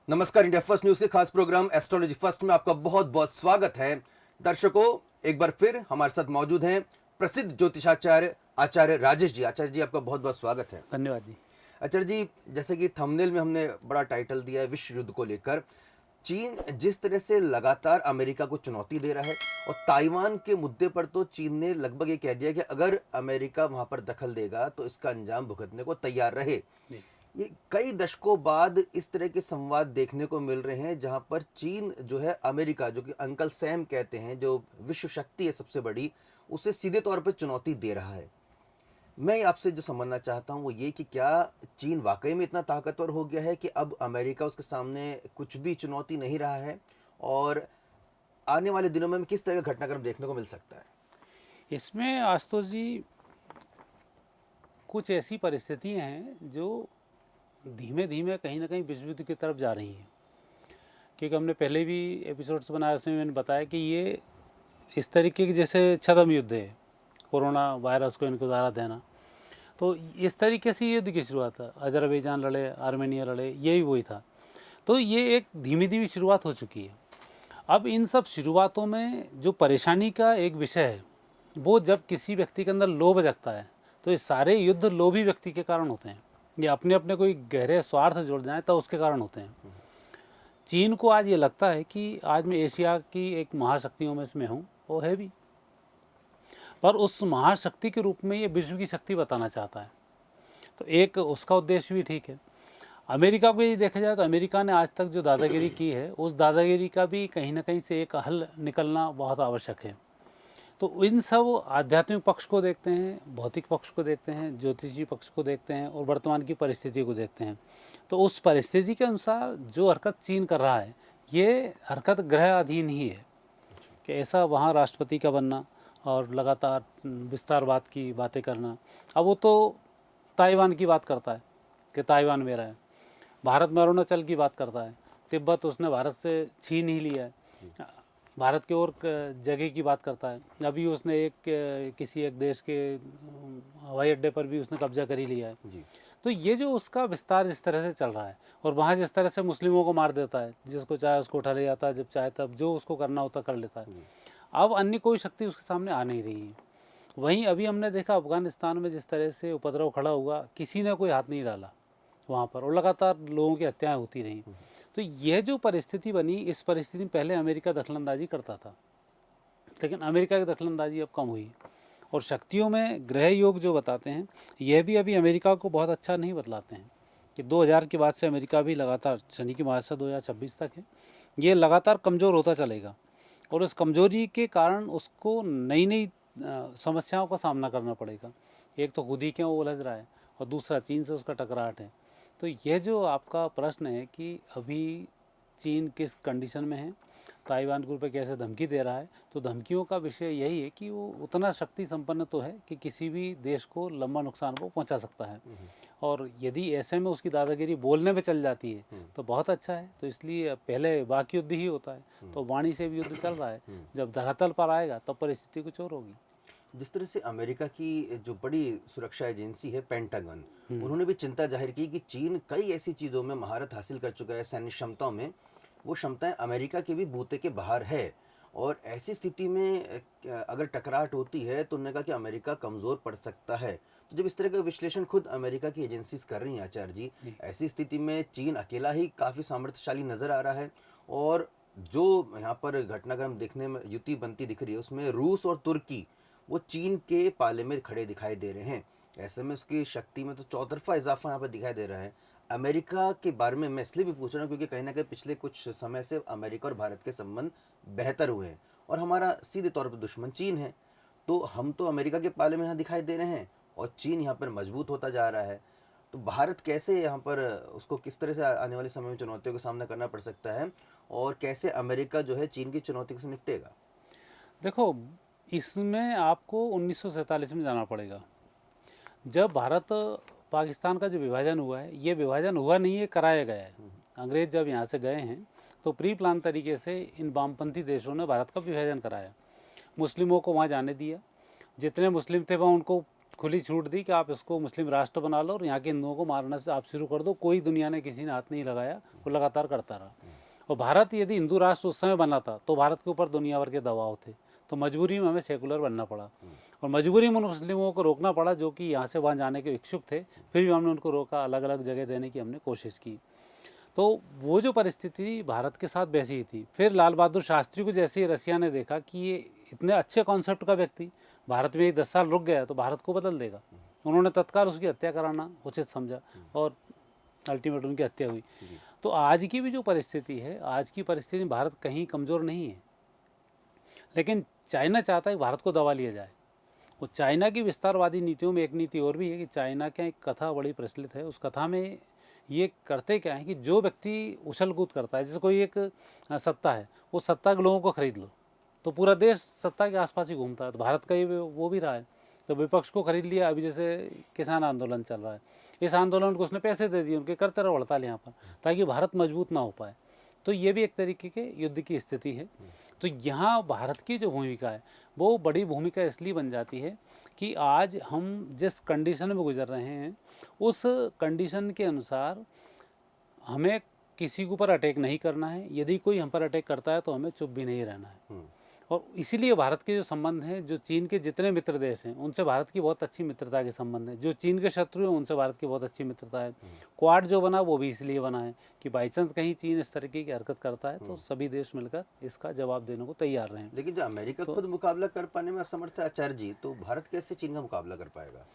नमस्कार। India first news के खास प्रोग्राम एस्ट्रोलॉजी फर्स्ट में आपका बहुत बहुत स्वागत है। दर्शकों, एक बार फिर हमारे साथ मौजूद हैं प्रसिद्ध ज्योतिषाचार्य आचार्य राजेश जी। आचार्य जी, आपका बहुत बहुत स्वागत है। धन्यवाद जी। आचार्य जी, जैसे कि थंबनेल में हमने बड़ा टाइटल दिया है विश्व युद्ध को लेकर, चीन जिस तरह से लगातार अमेरिका को चुनौती दे रहा है और ताइवान के मुद्दे पर तो चीन ने लगभग ये कह दिया कि अगर अमेरिका वहां पर दखल देगा तो इसका अंजाम भुगतने को तैयार रहे। ये कई दशकों बाद इस तरह के संवाद देखने को मिल रहे हैं जहां पर चीन जो है अमेरिका, जो कि अंकल सैम कहते हैं, जो विश्व शक्ति है सबसे बड़ी, उसे सीधे तौर पर चुनौती दे रहा है। मैं आपसे जो समझना चाहता हूं वो ये कि क्या चीन वाकई में इतना ताकतवर हो गया है कि अब अमेरिका उसके सामने कुछ भी चुनौती नहीं रहा है, और आने वाले दिनों में किस तरह का घटनाक्रम देखने को मिल सकता है? इसमें आशुतोष जी कुछ ऐसी परिस्थितियां हैं जो धीमे धीमे कहीं ना कहीं विश्व युद्ध की तरफ जा रही हैं, क्योंकि हमने पहले भी एपिसोड्स बनाए, उसमें मैंने बताया कि ये इस तरीके की जैसे छद्म युद्ध है, कोरोना वायरस को इनको सहारा देना, तो इस तरीके से युद्ध की शुरुआत है। अजरबैजान लड़े, आर्मेनिया लड़े, ये भी वही था। तो ये एक धीमी धीमी शुरुआत हो चुकी है। अब इन सब शुरुआतों में जो परेशानी का एक विषय है वो जब किसी व्यक्ति के अंदर लोभ जगता है, तो ये सारे युद्ध लोभी व्यक्ति के कारण होते हैं, ये अपने अपने कोई गहरे स्वार्थ जुड़ जाए तो उसके कारण होते हैं। चीन को आज ये लगता है कि आज मैं एशिया की एक महाशक्तियों में इसमें हूँ, वो है भी, पर उस महाशक्ति के रूप में ये विश्व की शक्ति बताना चाहता है। तो एक उसका उद्देश्य भी ठीक है। अमेरिका को यदि देखा जाए तो अमेरिका ने आज तक जो दादागिरी की है उस दादागिरी का भी कहीं ना कहीं से एक हल निकलना बहुत आवश्यक है। तो इन सब आध्यात्मिक पक्ष को देखते हैं, भौतिक पक्ष को देखते हैं, ज्योतिषी पक्ष को देखते हैं और वर्तमान की परिस्थिति को देखते हैं। तो उस परिस्थिति के अनुसार जो हरकत चीन कर रहा है ये हरकत ग्रह अधीन ही है, कि ऐसा वहाँ राष्ट्रपति का बनना और लगातार विस्तारवाद की बातें करना। अब वो तो ताइवान की बात करता है कि ताइवान मेरा है, भारत में अरुणाचल की बात करता है, तिब्बत उसने भारत से छीन ही लिया है, भारत के और जगह की बात करता है। अभी उसने किसी एक देश के हवाई अड्डे पर भी उसने कब्जा कर ही लिया है जी। तो ये जो उसका विस्तार जिस तरह से चल रहा है और वहाँ जिस तरह से मुस्लिमों को मार देता है, जिसको चाहे उसको उठा ले जाता है, जब चाहे तब जो उसको करना होता कर लेता है, अब अन्य कोई शक्ति उसके सामने आ नहीं रही है। वहीं अभी हमने देखा अफगानिस्तान में जिस तरह से उपद्रव खड़ा हुआ, किसी ने कोई हाथ नहीं डाला वहाँ पर, और लगातार लोगों की हत्याएं होती रहीं। तो यह जो परिस्थिति बनी, इस परिस्थिति में पहले अमेरिका दखलंदाजी करता था, लेकिन अमेरिका की दखलंदाजी अब कम हुई। और शक्तियों में ग्रह योग जो बताते हैं यह भी अभी अमेरिका को बहुत अच्छा नहीं बतलाते हैं कि 2000 के बाद से अमेरिका भी लगातार, शनि की महादशा 2026 तक है, ये लगातार कमज़ोर होता चलेगा और उस कमज़ोरी के कारण उसको नई नई समस्याओं का सामना करना पड़ेगा। एक तो खुद ही क्यों उलझ रहा है और दूसरा चीन से उसका टकराहट है। तो यह जो आपका प्रश्न है कि अभी चीन किस कंडीशन में है, ताइवान के ऊपर कैसे धमकी दे रहा है, तो धमकियों का विषय यही है कि वो उतना शक्ति संपन्न तो है कि किसी भी देश को लंबा नुकसान वो पहुंचा सकता है, और यदि ऐसे में उसकी दादागिरी बोलने में चल जाती है तो बहुत अच्छा है। तो इसलिए पहले वाक युद्ध ही होता है, तो वाणी से भी युद्ध चल रहा है, जब धरातल पर आएगा तब परिस्थिति कुछ और होगी। जिस तरह से अमेरिका की जो बड़ी सुरक्षा एजेंसी है पेंटागन, उन्होंने भी चिंता जाहिर की कि चीन कई ऐसी चीज़ों में महारत हासिल कर चुका है, सैन्य क्षमताओं में वो क्षमताएं अमेरिका के भी बूते के बाहर है, और ऐसी स्थिति में अगर टकराहट होती है तो उन्होंने कहा कि अमेरिका कमज़ोर पड़ सकता है। तो जब इस तरह का विश्लेषण खुद अमेरिका की एजेंसीज कर रही हैं आचार्य जी, ऐसी स्थिति में चीन अकेला ही काफ़ी सामर्थ्यशाली नज़र आ रहा है, और जो यहाँ पर घटनाक्रम देखने में युति बनती दिख रही है उसमें रूस और तुर्की वो चीन के पाले में खड़े दिखाई दे रहे हैं। ऐसे में उसकी शक्ति में तो चौतरफा इजाफा यहाँ पर दिखाई दे रहा है। अमेरिका के बारे में मैं इसलिए भी पूछ रहा हूँ क्योंकि कहीं ना कहीं पिछले कुछ समय से अमेरिका और भारत के संबंध बेहतर हुए हैं, और हमारा सीधे तौर पर दुश्मन चीन है। तो हम तो अमेरिका के पाले में यहाँ दिखाई दे रहे हैं और चीन यहाँ पर मजबूत होता जा रहा है। तो भारत कैसे यहाँ पर उसको किस तरह से आने वाले समय में चुनौतियों का सामना करना पड़ सकता है, और कैसे अमेरिका जो है चीन की चुनौती से निपटेगा? देखो, इसमें आपको 1947 में जाना पड़ेगा, जब भारत पाकिस्तान का जो विभाजन हुआ है, ये विभाजन हुआ नहीं है, कराया गया है। अंग्रेज जब यहाँ से गए हैं तो प्री प्लान तरीके से इन वामपंथी देशों ने भारत का विभाजन कराया, मुस्लिमों को वहाँ जाने दिया, जितने मुस्लिम थे वहाँ उनको खुली छूट दी कि आप इसको मुस्लिम राष्ट्र बना लो और यहाँ के हिंदुओं को मारना से आप शुरू कर दो। कोई दुनिया ने किसी ने हाथ नहीं लगाया, वो लगातार करता रहा। और भारत यदि हिंदू राष्ट्र उस समय बना था तो भारत के ऊपर दुनिया भर के दबाव थे, तो मजबूरी में हमें सेकुलर बनना पड़ा और मजबूरी में उन मुस्लिमों को रोकना पड़ा जो कि यहाँ से वहाँ जाने के इच्छुक थे। फिर भी हमने उनको रोका, अलग अलग जगह देने की हमने कोशिश की। तो वो जो परिस्थिति भारत के साथ वैसी ही थी। फिर लाल बहादुर शास्त्री को जैसे ही रसिया ने देखा कि ये इतने अच्छे कॉन्सेप्ट का व्यक्ति भारत में 10 साल रुक गया तो भारत को बदल देगा, उन्होंने तत्काल उसकी हत्या कराना उचित समझा और अल्टीमेट उनकी हत्या हुई। तो आज की भी जो परिस्थिति है, आज की परिस्थिति में भारत कहीं कमज़ोर नहीं है, लेकिन चाइना चाहता है कि भारत को दबा लिया जाए। और चाइना की विस्तारवादी नीतियों में एक नीति और भी है कि चाइना की एक कथा बड़ी प्रचलित है। उस कथा में ये करते क्या है कि जो व्यक्ति उछल कूद करता है, जैसे कोई एक सत्ता है, वो सत्ता के लोगों को खरीद लो तो पूरा देश सत्ता के आसपास ही घूमता है। तो भारत का ये वो भी रहा है। तो विपक्ष को खरीद लिया, अभी जैसे किसान आंदोलन चल रहा है, इस आंदोलन को उसने पैसे दे दिए, उनके करते रहो हड़ताल यहाँ पर, ताकि भारत मजबूत ना हो पाए। तो ये भी एक तरीके के युद्ध की स्थिति है। तो यहाँ भारत की जो भूमिका है वो बड़ी भूमिका इसलिए बन जाती है कि आज हम जिस कंडीशन में गुजर रहे हैं उस कंडीशन के अनुसार हमें किसी के ऊपर अटैक नहीं करना है। यदि कोई हम पर अटैक करता है तो हमें चुप भी नहीं रहना है। और इसीलिए भारत के जो संबंध हैं, जो चीन के जितने मित्र देश हैं उनसे भारत की बहुत अच्छी मित्रता के संबंध हैं, जो चीन के शत्रु हैं उनसे भारत की बहुत अच्छी मित्रता है। क्वाड जो बना वो भी इसलिए बना है कि बाई चांस कहीं चीन इस तरीके की हरकत करता है तो सभी देश मिलकर इसका जवाब देने को तैयार रहें। लेकिन जब अमेरिका खुद मुकाबला कर पाने में असमर्थ है आचार्य जी, तो भारत कैसे चीन का मुकाबला कर पाएगा?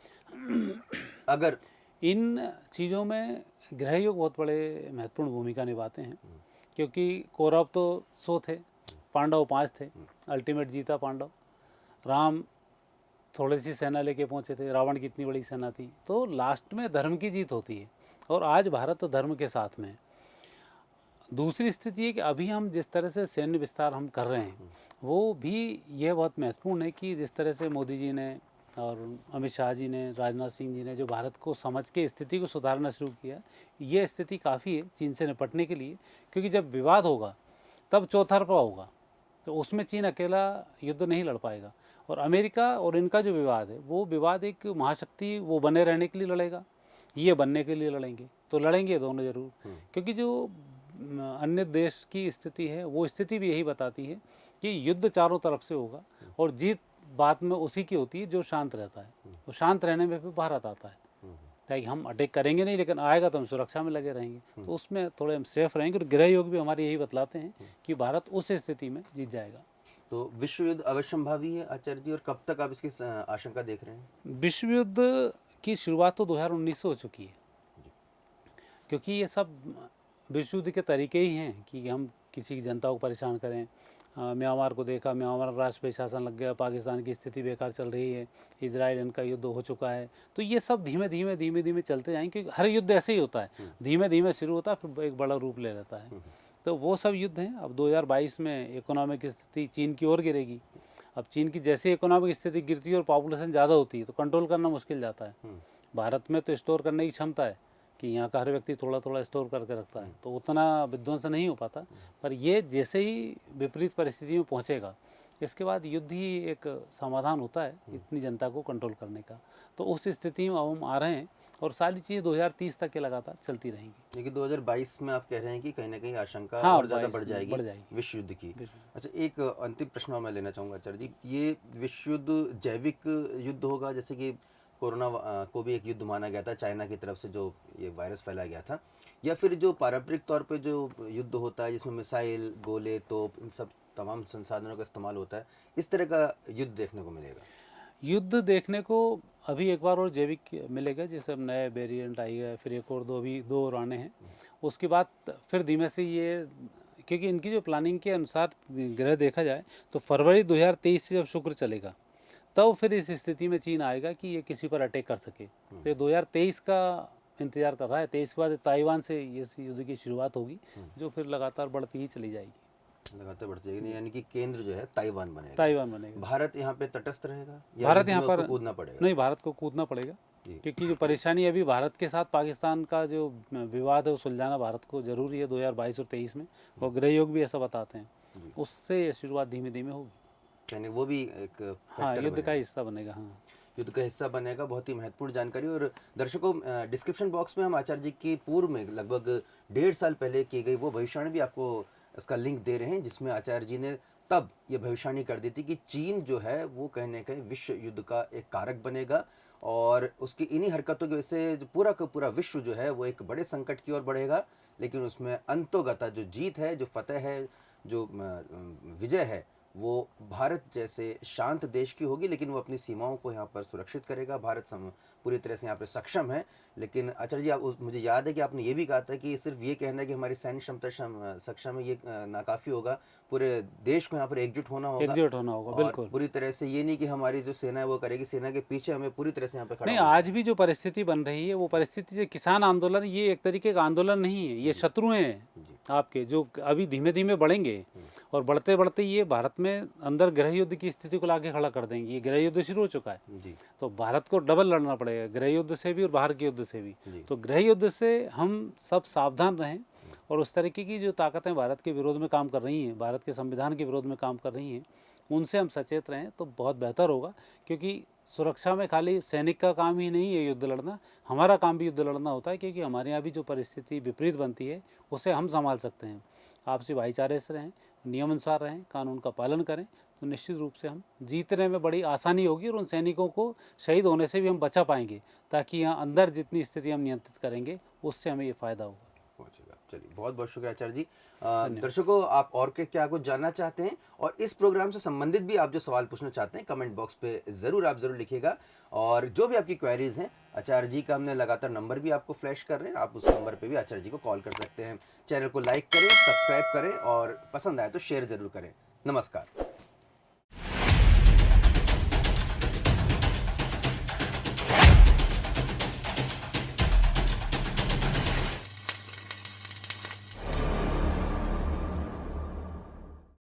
अगर इन चीज़ों में ग्रह योग बहुत बड़े महत्वपूर्ण भूमिका निभाते हैं, क्योंकि कौरव तो 100 थे, पांडव 5 थे, अल्टीमेट जीता पांडव। राम थोड़ी सी सेना लेके पहुंचे थे, रावण की इतनी बड़ी सेना थी। तो लास्ट में धर्म की जीत होती है और आज भारत तो धर्म के साथ में है। दूसरी स्थिति है कि अभी हम जिस तरह से सैन्य विस्तार हम कर रहे हैं वो भी ये बहुत महत्वपूर्ण है कि जिस तरह से मोदी जी ने और अमित शाह जी ने, राजनाथ सिंह जी ने जो भारत को समझ के स्थिति को सुधारना शुरू किया, ये स्थिति काफ़ी है चीन से निपटने के लिए। क्योंकि जब विवाद होगा तब चौतरफा होगा, तो उसमें चीन अकेला युद्ध नहीं लड़ पाएगा। और अमेरिका और इनका जो विवाद है वो विवाद एक महाशक्ति वो बने रहने के लिए लड़ेगा, ये बनने के लिए लड़ेंगे, तो लड़ेंगे दोनों जरूर। क्योंकि जो अन्य देश की स्थिति है वो स्थिति भी यही बताती है कि युद्ध चारों तरफ से होगा और जीत बाद में उसी की होती है जो शांत रहता है। तो शांत रहने में भी भारत आता है, ताकि हम अटैक करेंगे नहीं, लेकिन आएगा तो हम सुरक्षा में लगे रहेंगे, तो उसमें थोड़े हम सेफ रहेंगे। और गृह योग भी हमारे यही बतलाते हैं कि भारत उस स्थिति में जीत जाएगा। तो विश्व युद्ध अवश्यंभावी है आचार्य जी, और कब तक आप इसकी आशंका देख रहे हैं? विश्व युद्ध की शुरुआत तो 2019 से हो चुकी है, क्योंकि ये सब विश्व युद्ध के तरीके ही हैं कि हम किसी की जनता को परेशान करें। म्यांमार को देखा, म्यांमार राष्ट्रपति शासन लग गया, पाकिस्तान की स्थिति बेकार चल रही है, इजराइल इनका युद्ध हो चुका है। तो ये सब धीमे धीमे चलते जाएंगे, क्योंकि हर युद्ध ऐसे ही होता है, धीमे धीमे शुरू होता है फिर एक बड़ा रूप ले लेता है। तो वो सब युद्ध हैं। अब 2022 में इकोनॉमिक स्थिति चीन की ओर गिरेगी। अब चीन की जैसे इकोनॉमिक स्थिति गिरती है और पॉपुलेशन ज़्यादा होती है तो कंट्रोल करना मुश्किल जाता है। भारत में तो स्टोर करने की क्षमता है कि यहाँ का हर व्यक्ति थोड़ा थोड़ा स्टोर करके रखता है, तो उतना विध्वंस नहीं हो पाता। पर ये जैसे ही विपरीत परिस्थिति में पहुँचेगा, इसके बाद युद्ध ही एक समाधान होता है इतनी जनता को कंट्रोल करने का। तो उस स्थिति में अब हम आ रहे हैं और सारी चीज़ें 2030 तक के लगातार चलती रहेंगी। लेकिन 2022 में आप कह रहे हैं कि कहीं ना कहीं आशंका हाँ, और ज़्यादा बढ़ जाएगी विश्व युद्ध की। अच्छा, एक अंतिम प्रश्न मैं लेना चाहूँगा आचार्य जी, ये विश्व युद्ध जैविक युद्ध होगा, जैसे कि कोरोना को भी एक युद्ध माना गया था चाइना की तरफ से जो ये वायरस फैला गया था, या फिर जो पारंपरिक तौर पे जो युद्ध होता है जिसमें मिसाइल, गोले, तोप, इन सब तमाम संसाधनों का इस्तेमाल होता है, इस तरह का युद्ध देखने को मिलेगा? युद्ध देखने को अभी एक बार और जैविक मिलेगा, जैसे अब नए वेरिएंट आई है, फिर एक और दो और आने हैं। उसके बाद फिर धीमे से ये, क्योंकि इनकी जो प्लानिंग के अनुसार ग्रह देखा जाए तो फरवरी 2023 से जब शुक्र चलेगा तब फिर इस स्थिति में चीन आएगा कि ये किसी पर अटैक कर सके। तो ये 2023 का इंतजार कर रहा है। 23 के बाद ताइवान से ये युद्ध की शुरुआत होगी, जो फिर लगातार बढ़ती ही चली जाएगी। लगातार बढ़ती जाएगी, यानी कि केंद्र जो है ताइवान बनेगा। भारत यहाँ पे तटस्थ रहेगा, भारत यहाँ पर कूदना पड़ेगा? नहीं, भारत को कूदना पड़ेगा, क्योंकि जो परेशानी अभी भारत के साथ पाकिस्तान का जो विवाद है वो सुलझाना भारत को जरूरी है 2022 और 23 में, और गृह योग भी ऐसा बताते हैं। उससे शुरुआत धीमे धीमे होगी, यानी वो भी एक हाँ, युद्ध का हिस्सा बनेगा। हाँ, युद्ध का हिस्सा बनेगा। बहुत ही महत्वपूर्ण जानकारी। और दर्शकों, डिस्क्रिप्शन बॉक्स में हम आचार्य जी की पूर्व में लगभग 1.5 साल पहले की गई वो भविष्यवाणी भी आपको इसका लिंक दे रहे हैं, जिसमें आचार्य जी ने तब ये भविष्यवाणी कर दी थी कि चीन जो है वो कहीं ना कहीं विश्व युद्ध का एक कारक बनेगा, और उसकी इन्हीं हरकतों की वजह से जो पूरा का पूरा विश्व जो है वो एक बड़े संकट की ओर बढ़ेगा। लेकिन उसमें अंतोगता जो जीत है, जो फतेह है, जो विजय है, वो भारत जैसे शांत देश की होगी। लेकिन वो अपनी सीमाओं को यहाँ पर सुरक्षित करेगा। भारत पूरी तरह से यहाँ पर सक्षम है। लेकिन आचार्य जी, आप मुझे याद है कि आपने ये भी कहा था कि सिर्फ ये कहना है कि हमारी सैन्य क्षमता सक्षम है, ये नाकाफी होगा। पूरे देश को यहाँ पर एकजुट होना होगा, एकजुट होना होगा, और बिल्कुल। पूरी तरह से ये नहीं कि हमारी जो सेना है वो करेगी, सेना के पीछे हमें पूरी तरह से यहाँ पे खड़ा नहीं, होना आज भी जो परिस्थिति बन रही है वो परिस्थिति जो किसान आंदोलन, ये एक तरीके का आंदोलन नहीं है, ये शत्रु हैं आपके, जो अभी धीमे धीमे बढ़ेंगे और बढ़ते बढ़ते ये भारत में अंदर गृह युद्ध की स्थिति को लाके खड़ा कर देंगे। ये गृह युद्ध शुरू हो चुका है, जी तो भारत को डबल लड़ना पड़ेगा, गृह युद्ध से भी और बाहर के युद्ध से भी। जी। तो गृह युद्ध से हम सब सावधान रहें, और उस तरीके की जो ताकतें भारत के विरोध में काम कर रही हैं, भारत के संविधान के विरोध में काम कर रही हैं, उनसे हम सचेत रहें तो बहुत बेहतर होगा। क्योंकि सुरक्षा में खाली सैनिक का काम ही नहीं है युद्ध लड़ना, हमारा काम भी युद्ध लड़ना होता है। क्योंकि हमारे यहाँ भी जो परिस्थिति विपरीत बनती है उसे हम संभाल सकते हैं। आपसी भाईचारे से रहें, नियम अनुसार रहें, कानून का पालन करें, तो निश्चित रूप से हम जीतने में बड़ी आसानी होगी, और उन सैनिकों को शहीद होने से भी हम बचा पाएंगे, ताकि यहाँ अंदर जितनी स्थिति हम नियंत्रित करेंगे उससे हमें ये फ़ायदा होगा। पहुंचेगा। चलिए, बहुत बहुत शुक्रिया आचार्य जी। दर्शकों, आप और क्या कुछ जानना चाहते हैं और इस प्रोग्राम से संबंधित भी आप जो सवाल पूछना चाहते हैं, कमेंट बॉक्स पे जरूर लिखिएगा। और जो भी आपकी क्वेरीज हैं, आचार्य जी का हमने लगातार नंबर भी आपको फ्लैश कर रहे हैं, आप उस नंबर पे भी आचार्य जी को कॉल कर सकते हैं। चैनल को लाइक करें, सब्सक्राइब करें, और पसंद आए तो शेयर जरूर करें। नमस्कार।